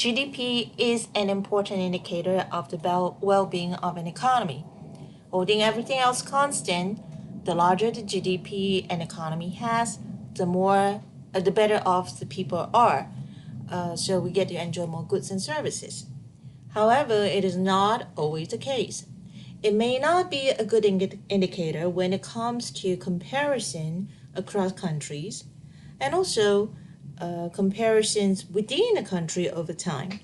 GDP is an important indicator of the well-being of an economy. Holding everything else constant, the larger the GDP an economy has, the better off the people are. So we get to enjoy more goods and services. However, it is not always the case. It may not be a good indicator when it comes to comparison across countries, and also comparisons within a country over time.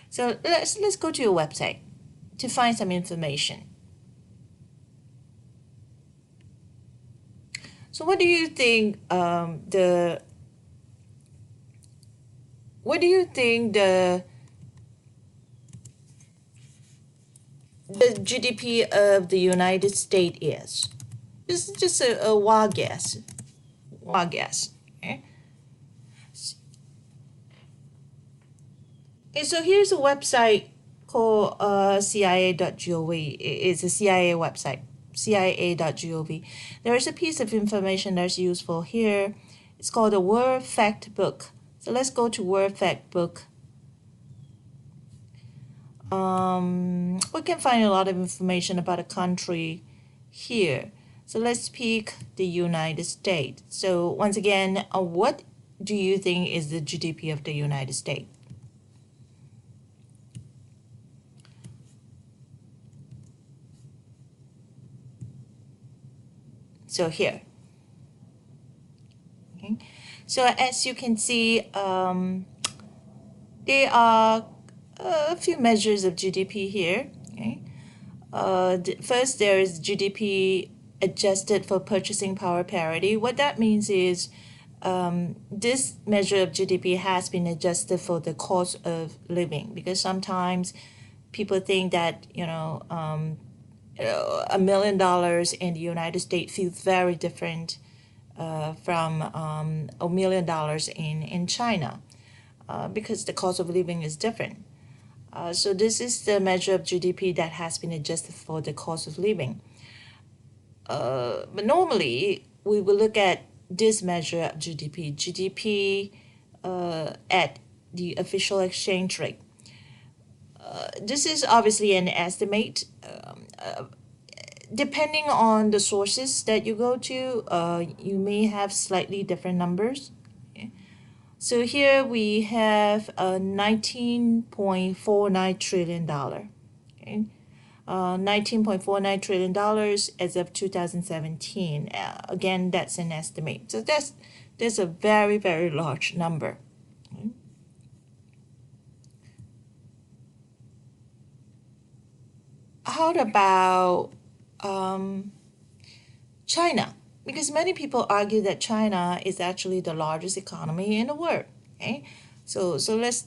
So let's go to your website to find some information. So what do you think the GDP of the United States is? This is just a wild guess. Wild guess. Okay? And so here's a website called CIA.gov. It's a CIA website, CIA.gov. There is a piece of information that's useful here. It's called the World Fact Book. So let's go to World Fact Book. We can find a lot of information about a country here. So let's pick the United States. So once again, what do you think is the GDP of the United States? So here. Okay. So as you can see, there are a few measures of GDP here. Okay. First, there is GDP adjusted for purchasing power parity. What that means is this measure of GDP has been adjusted for the cost of living, because sometimes people think that $1 million in the United States feels very different from $1 million in China, because the cost of living is different. So this is the measure of GDP that has been adjusted for the cost of living. But normally, we will look at this measure of GDP at the official exchange rate. This is obviously an estimate. Depending on the sources that you go to, you may have slightly different numbers. Okay. So here we have $19.49 trillion. Okay. $19.49 trillion as of 2017. Again, that's an estimate. So that's a very, very large number. Okay. How about China? Because many people argue that China is actually the largest economy in the world. Okay, so let's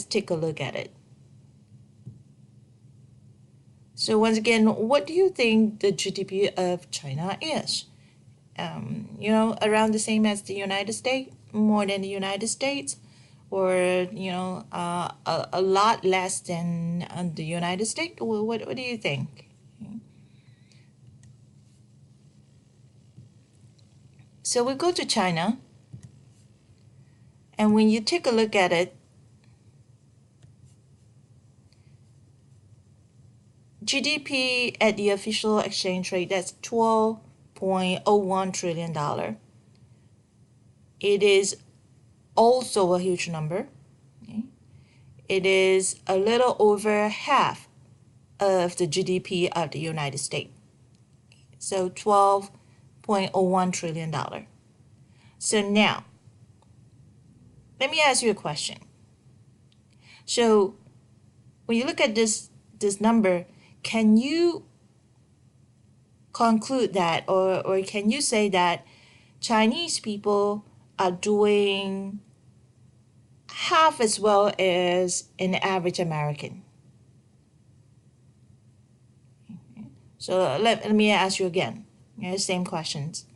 take a look at it. So once again, what do you think the GDP of China is? Around the same as the United States, more than the United States, or a lot less than the United States? What do you think? So we go to China, and when you take a look at it, GDP at the official exchange rate, that's $12.01 trillion. It is also a huge number. Okay. It is a little over half of the GDP of the United States. So $12.01 trillion. So now, let me ask you a question. So when you look at this number, can you conclude that, or can you say that Chinese people are doing half as well as an average American? So let me ask you again, same questions.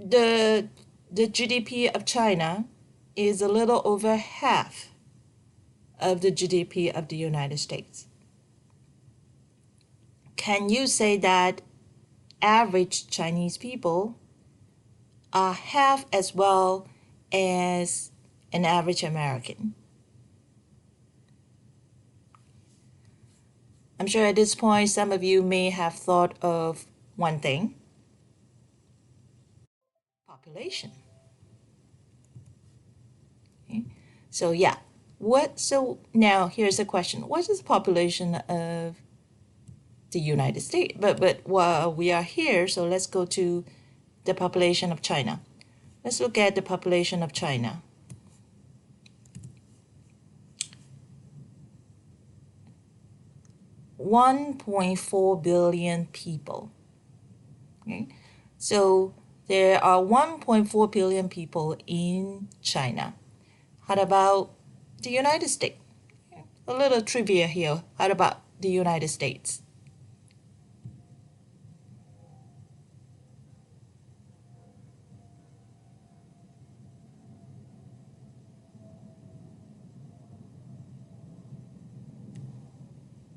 The GDP of China is a little over half of the GDP of the United States. Can you say that average Chinese people are half as well as an average American. I'm sure at this point some of you may have thought of one thing: population. Okay? So yeah, so now here's a question: what is the population of the United States? But while we are here, so let's go to the population of China. Let's look at the population of China. $1.4 billion people. Okay? So there are 1.4 billion people in China. How about the United States? A little trivia here. How about the United States?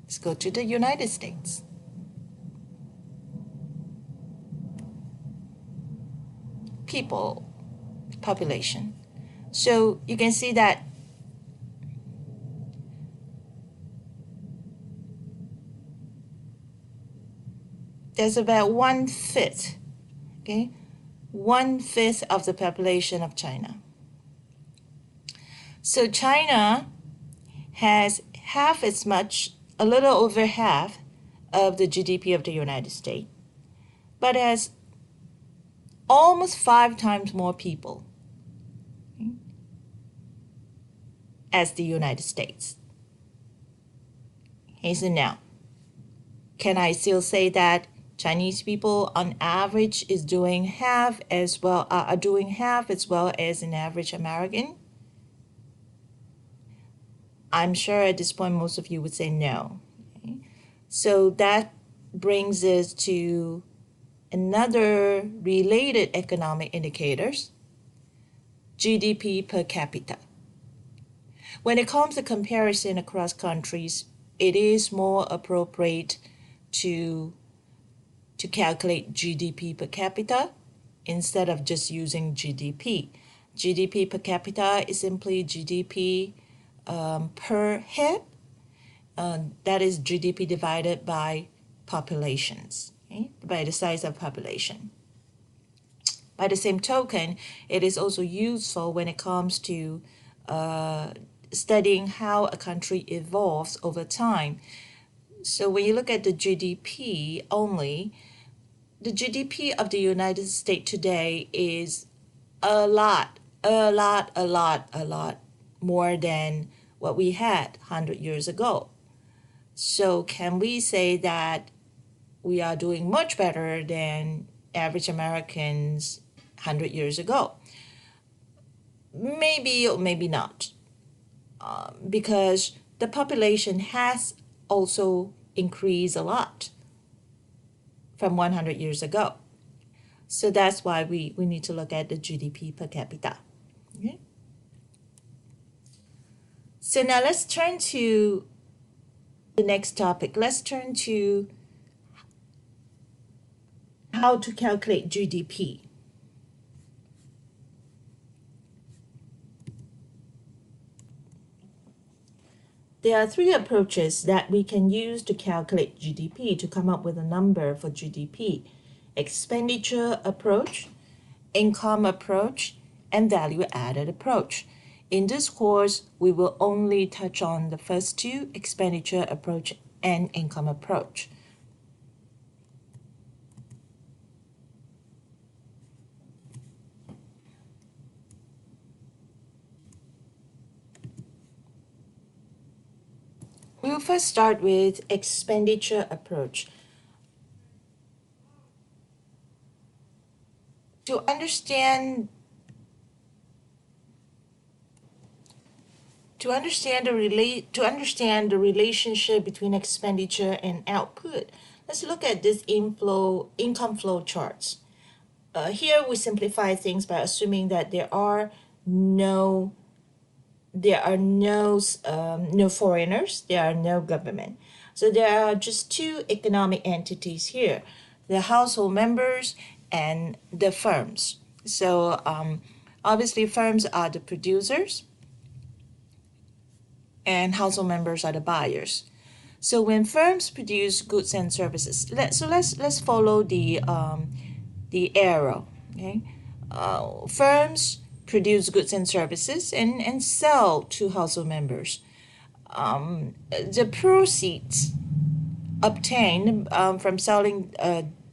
Let's go to the United States. People, population. So you can see that there's about 1/5, okay? 1/5 of the population of China. So China has half as much, a little over half of the GDP of the United States, but has almost 5 times more people as the United States. Okay, so now, can I still say that Chinese people on average is doing half as well, are doing half as well as an average American? I'm sure at this point most of you would say no. Okay? So that brings us to another related economic indicators, GDP per capita. When it comes to comparison across countries, it is more appropriate to calculate GDP per capita instead of just using GDP. GDP per capita is simply GDP per head. That is GDP divided by populations, okay? By the size of population. By the same token, it is also useful when it comes to studying how a country evolves over time. So when you look at the GDP only, the GDP of the United States today is a lot more than what we had 100 years ago. So can we say that we are doing much better than average Americans 100 years ago? Maybe or maybe not, because the population has also increased a lot from 100 years ago. So that's why we need to look at the GDP per capita. Okay? So now let's turn to the next topic. Let's turn to how to calculate GDP. There are 3 approaches that we can use to calculate GDP, to come up with a number for GDP: expenditure approach, income approach, and value added approach. In this course, we will only touch on the first 2, expenditure approach and income approach. We will first start with expenditure approach. To understand the relationship between expenditure and output, let's look at this income flow charts. Here we simplify things by assuming that there are no foreigners, there are no government. So there are just 2 economic entities here: the household members and the firms. So Obviously, firms are the producers, and household members are the buyers. So when firms produce goods and services, let's follow the arrow. Okay, firms produce goods and services and sell to household members. The proceeds obtained from selling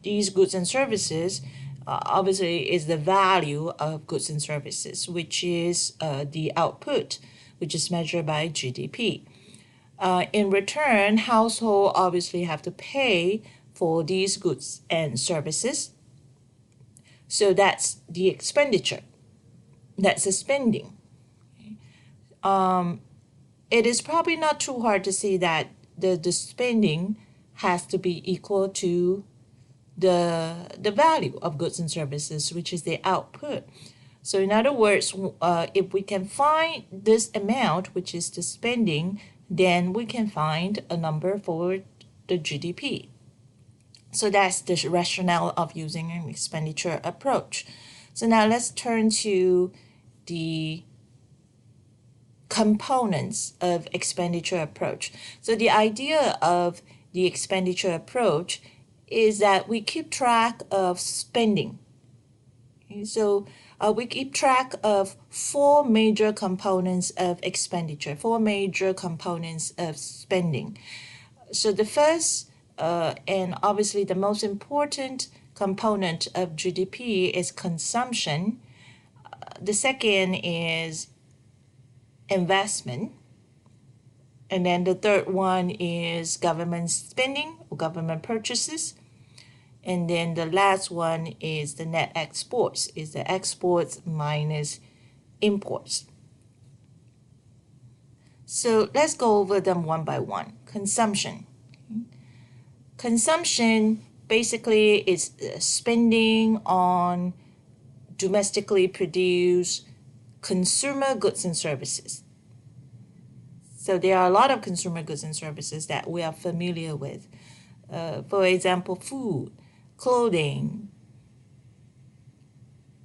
these goods and services obviously is the value of goods and services, which is the output, which is measured by GDP. In return, household obviously have to pay for these goods and services. So that's the expenditure. That's the spending. It is probably not too hard to see that the spending has to be equal to the value of goods and services, which is the output. So in other words, if we can find this amount, which is the spending, then we can find a number for the GDP. So that's the rationale of using an expenditure approach. So now let's turn to the components of expenditure approach. So the idea of the expenditure approach is that we keep track of spending. So we keep track of four major components of expenditure, four major components of spending. So the first and obviously the most important component of GDP is consumption. The second is investment. And then the third one is government spending or government purchases. And then the last one is the net exports, is the exports minus imports. So let's go over them one by one. Consumption. Consumption basically is spending on domestically produced consumer goods and services. So there are a lot of consumer goods and services that we are familiar with. For example, food, clothing,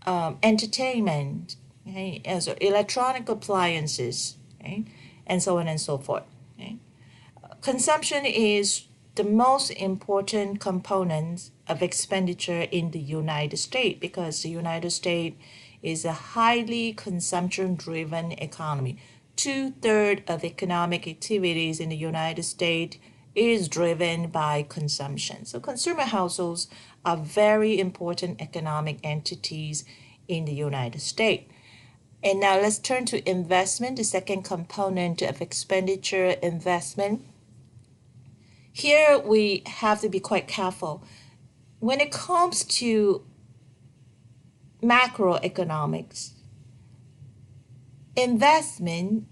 entertainment, okay, and so electronic appliances, okay, and so on and so forth. Okay. Consumption is the most important component of expenditure in the United States because the United States is a highly consumption-driven economy. 2/3 of economic activities in the United States is driven by consumption. So consumer households are very important economic entities in the United States. And now let's turn to investment, the second component of expenditure, investment. Here we have to be quite careful. When it comes to macroeconomics, investment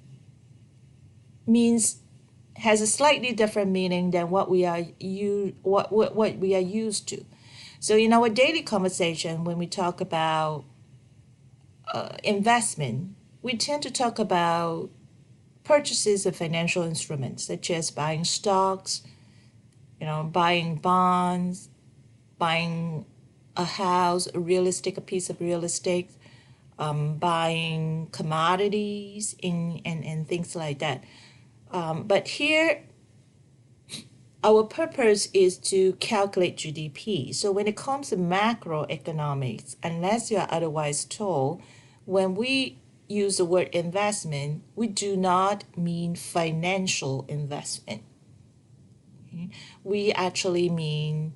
has a slightly different meaning than what we are used to. So in our daily conversation, when we talk about investment, we tend to talk about purchases of financial instruments, such as buying stocks, buying bonds, buying a house, a piece of real estate, buying commodities and things like that. But here, our purpose is to calculate GDP. So when it comes to macroeconomics, unless you are otherwise told, when we use the word investment, we do not mean financial investment. Okay? We actually mean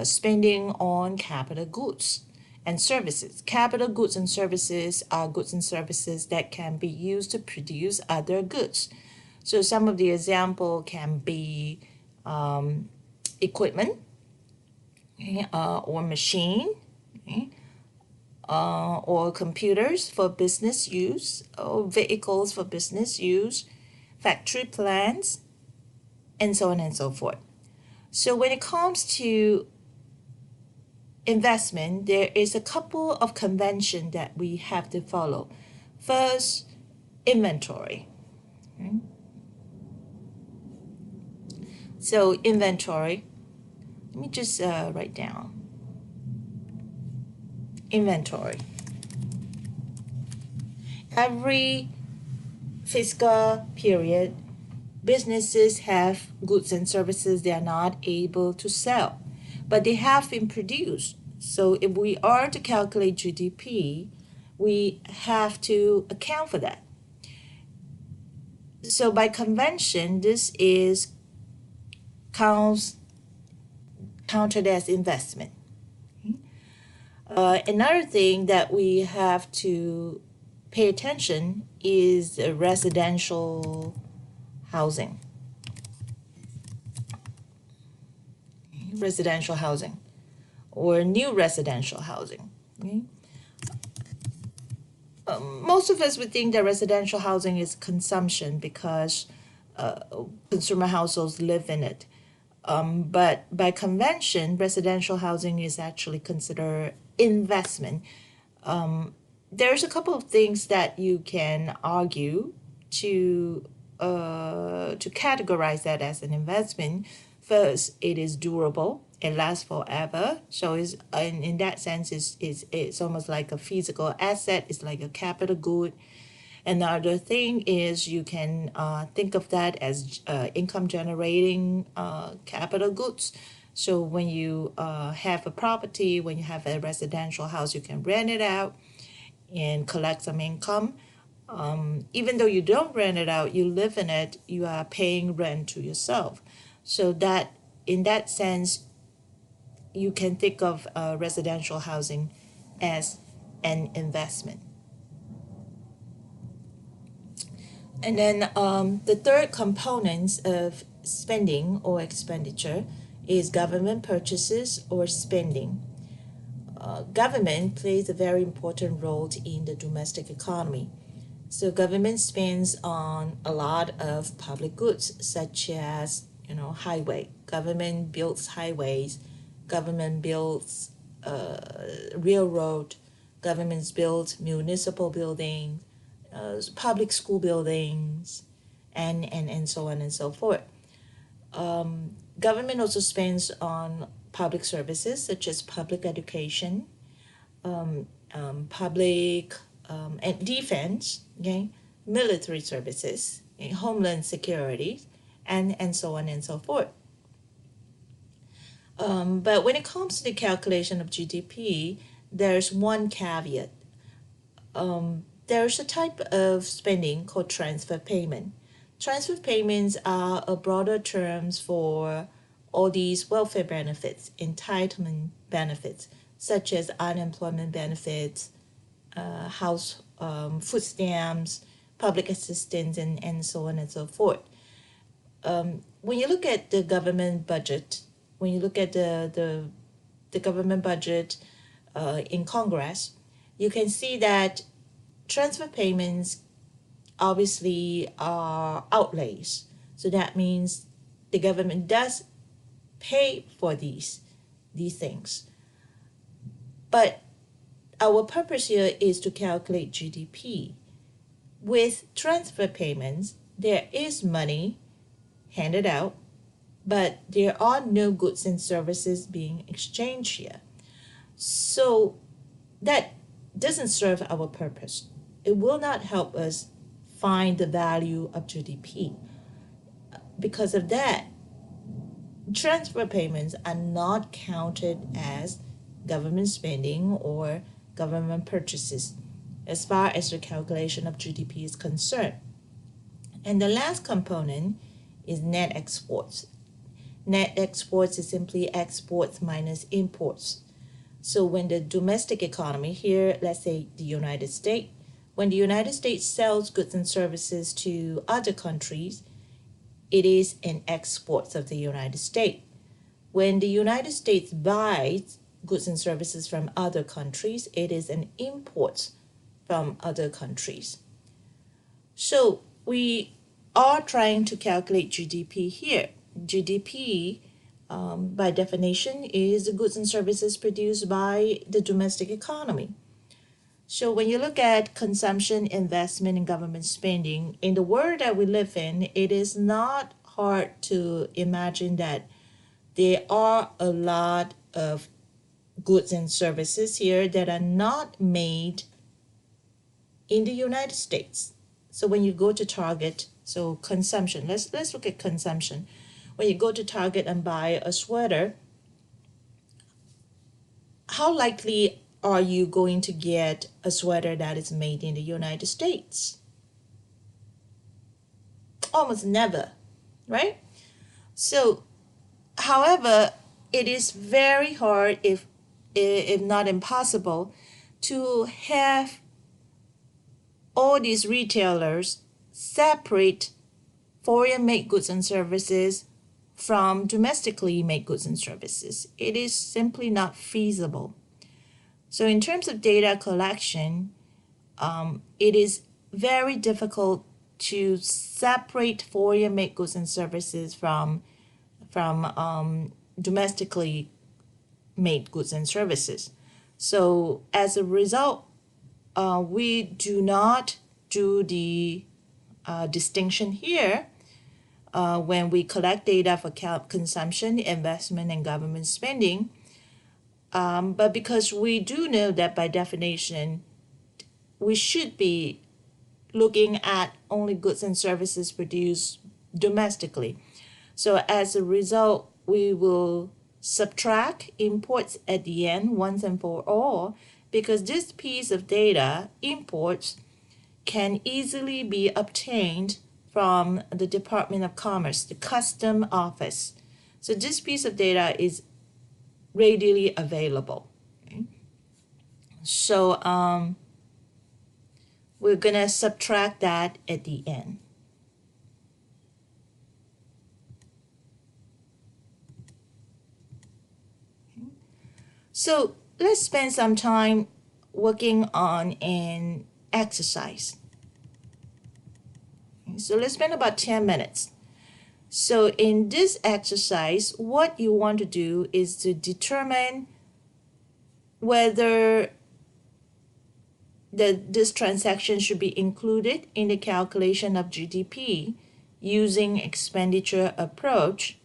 spending on capital goods and services. Capital goods and services are goods and services that can be used to produce other goods. So some of the example can be equipment, okay, or machine, okay, or computers for business use, or vehicles for business use, factory plants, and so on and so forth. So when it comes to investment, there is a couple of conventions that we have to follow. First, inventory. Okay. So inventory, let me just write down. Inventory. Every fiscal period, businesses have goods and services they are not able to sell, but they have been produced. So if we are to calculate GDP, we have to account for that. So by convention, this is counted as investment. Another thing that we have to pay attention is residential housing. Residential housing or new residential housing. Okay? Most of us would think that residential housing is consumption because consumer households live in it. But by convention, residential housing is actually considered investment. There's a couple of things that you can argue to categorize that as an investment. First, it is durable; it lasts forever. So, is in that sense, it's almost like a physical asset. It's like a capital good. Another thing is you can think of that as income generating capital goods. So when you have a property, when you have a residential house, you can rent it out and collect some income. Even though you don't rent it out, you live in it, you are paying rent to yourself. So that in that sense, you can think of residential housing as an investment. And then the third component of spending or expenditure is government purchases or spending. Government plays a very important role in the domestic economy. So government spends on a lot of public goods such as highway. Government builds highways. Government builds railroad. Governments build municipal buildings, public school buildings, and so on and so forth. Government also spends on public services such as public education, public and defense, okay, military services, okay, homeland security, and so on and so forth. But when it comes to the calculation of GDP, there's one caveat. There's a type of spending called transfer payment. Transfer payments are a broader terms for all these welfare benefits, entitlement benefits, such as unemployment benefits, house food stamps, public assistance, and so on and so forth. When you look at the government budget, when you look at the government budget in Congress, you can see that transfer payments obviously are outlays. So that means the government does pay for these things. But our purpose here is to calculate GDP. With transfer payments, there is money handed out, but there are no goods and services being exchanged here. So that doesn't serve our purpose. It will not help us find the value of GDP. Because of that, transfer payments are not counted as government spending or government purchases as far as the calculation of GDP is concerned. And the last component is net exports. Net exports is simply exports minus imports. So when the domestic economy here, let's say the United States, when the United States sells goods and services to other countries, it is an export of the United States. When the United States buys goods and services from other countries, it is an import from other countries. So we are trying to calculate GDP here. GDP, by definition, is the goods and services produced by the domestic economy. So when you look at consumption, investment, and government spending, in the world that we live in, it is not hard to imagine that there are a lot of goods and services here that are not made in the United States. So when you go to Target, so consumption, let's look at consumption. When you go to Target and buy a sweater, how likely are you going to get a sweater that is made in the United States? Almost never, right? So, however, it is very hard, if not impossible, to have all these retailers separate foreign made goods and services from domestically made goods and services. It is simply not feasible. So in terms of data collection, it is very difficult to separate foreign made goods and services from domestically made goods and services. So as a result, we do not do the distinction here when we collect data for consumption, investment, and government spending. But because we do know that by definition, we should be looking at only goods and services produced domestically. So as a result, we will subtract imports at the end once and for all, because this piece of data, imports, can easily be obtained from the Department of Commerce, the Custom Office. So this piece of data is readily available. Okay? So we're going to subtract that at the end. Okay. So let's spend some time working on an exercise. Okay, so let's spend about 10 minutes. So in this exercise, what you want to do is to determine whether this transaction should be included in the calculation of GDP using expenditure approach.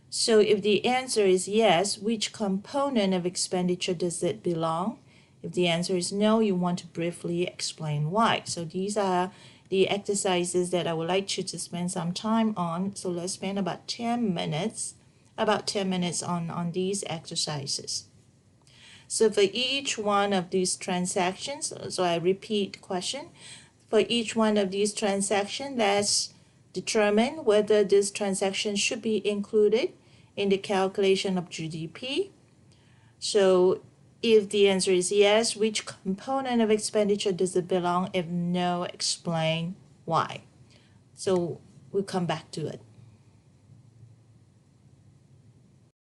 So if the answer is yes, which component of expenditure does it belong? If the answer is no, you want to briefly explain why. So these are the exercises that I would like you to spend some time on. So let's spend about 10 minutes on these exercises. So for each one of these transactions, so I repeat the question, for each one of these transactions, let's determine whether this transaction should be included in the calculation of GDP. So if the answer is yes, which component of expenditure does it belong? If no, explain why. So we'll come back to it.